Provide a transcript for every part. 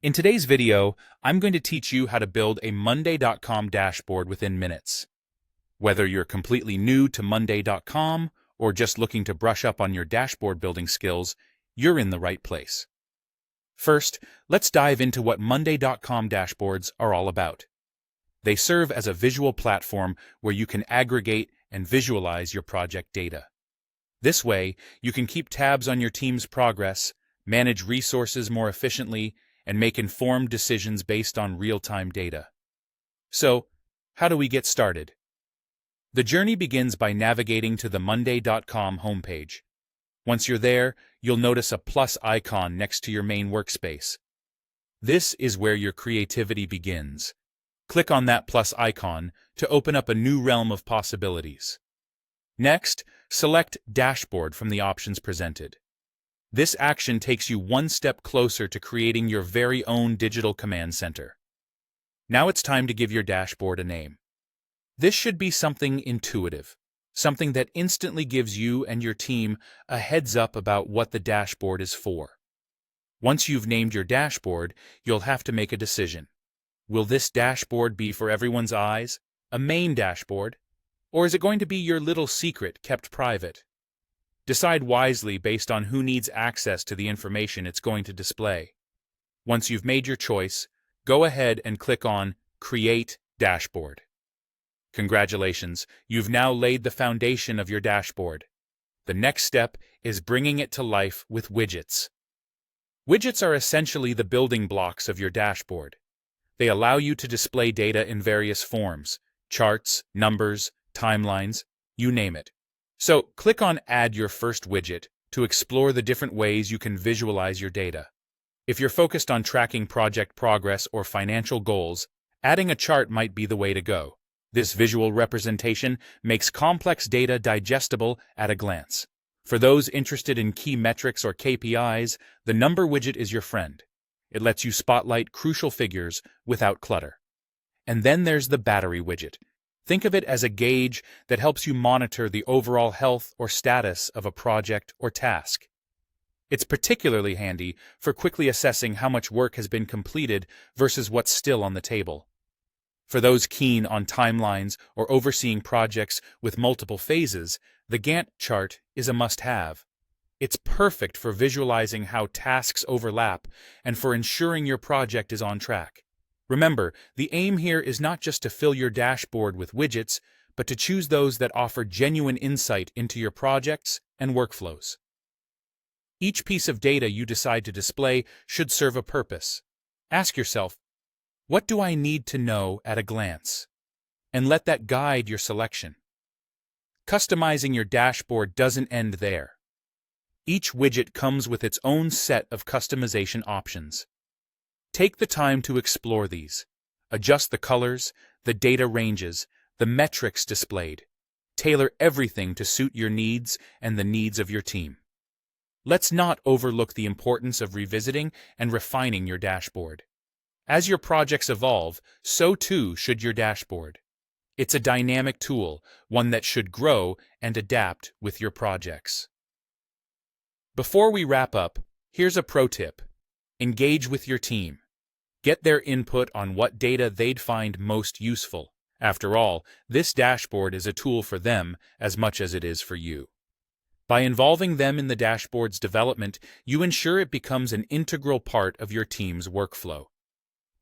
In today's video, I'm going to teach you how to build a Monday.com dashboard within minutes. Whether you're completely new to Monday.com or just looking to brush up on your dashboard building skills, you're in the right place. First, let's dive into what Monday.com dashboards are all about. They serve as a visual platform where you can aggregate and visualize your project data. This way, you can keep tabs on your team's progress, manage resources more efficiently, and make informed decisions based on real-time data. So, how do we get started? The journey begins by navigating to the Monday.com homepage. Once you're there, you'll notice a plus icon next to your main workspace. This is where your creativity begins. Click on that plus icon to open up a new realm of possibilities. Next, select Dashboard from the options presented. This action takes you one step closer to creating your very own digital command center. Now it's time to give your dashboard a name. This should be something intuitive, something that instantly gives you and your team a heads up about what the dashboard is for. Once you've named your dashboard, you'll have to make a decision. Will this dashboard be for everyone's eyes, a main dashboard, or is it going to be your little secret kept private? Decide wisely based on who needs access to the information it's going to display. Once you've made your choice, go ahead and click on Create Dashboard. Congratulations, you've now laid the foundation of your dashboard. The next step is bringing it to life with widgets. Widgets are essentially the building blocks of your dashboard. They allow you to display data in various forms: charts, numbers, timelines, you name it. So, click on Add Your First Widget to explore the different ways you can visualize your data. If you're focused on tracking project progress or financial goals, adding a chart might be the way to go. This visual representation makes complex data digestible at a glance. For those interested in key metrics or KPIs, the number widget is your friend. It lets you spotlight crucial figures without clutter. And then there's the battery widget. Think of it as a gauge that helps you monitor the overall health or status of a project or task. It's particularly handy for quickly assessing how much work has been completed versus what's still on the table. For those keen on timelines or overseeing projects with multiple phases, the Gantt chart is a must-have. It's perfect for visualizing how tasks overlap and for ensuring your project is on track. Remember, the aim here is not just to fill your dashboard with widgets, but to choose those that offer genuine insight into your projects and workflows. Each piece of data you decide to display should serve a purpose. Ask yourself, what do I need to know at a glance? And let that guide your selection. Customizing your dashboard doesn't end there. Each widget comes with its own set of customization options. Take the time to explore these. Adjust the colors, the data ranges, the metrics displayed. Tailor everything to suit your needs and the needs of your team. Let's not overlook the importance of revisiting and refining your dashboard. As your projects evolve, so too should your dashboard. It's a dynamic tool, one that should grow and adapt with your projects. Before we wrap up, here's a pro tip. Engage with your team. Get their input on what data they'd find most useful. After all, this dashboard is a tool for them as much as it is for you. By involving them in the dashboard's development, you ensure it becomes an integral part of your team's workflow.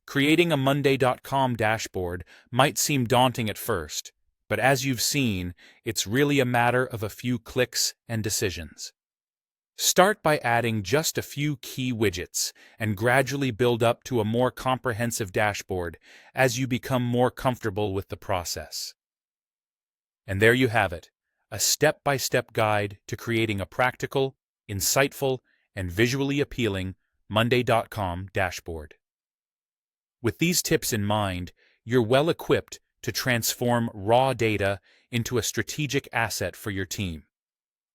Creating a Monday.com dashboard might seem daunting at first, but as you've seen, it's really a matter of a few clicks and decisions. Start by adding just a few key widgets and gradually build up to a more comprehensive dashboard as you become more comfortable with the process. And there you have it, a step-by-step guide to creating a practical, insightful, and visually appealing Monday.com dashboard. With these tips in mind, you're well equipped to transform raw data into a strategic asset for your team.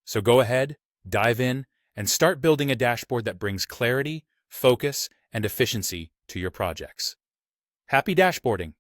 So go ahead, dive in, and start building a dashboard that brings clarity, focus, and efficiency to your projects. Happy dashboarding!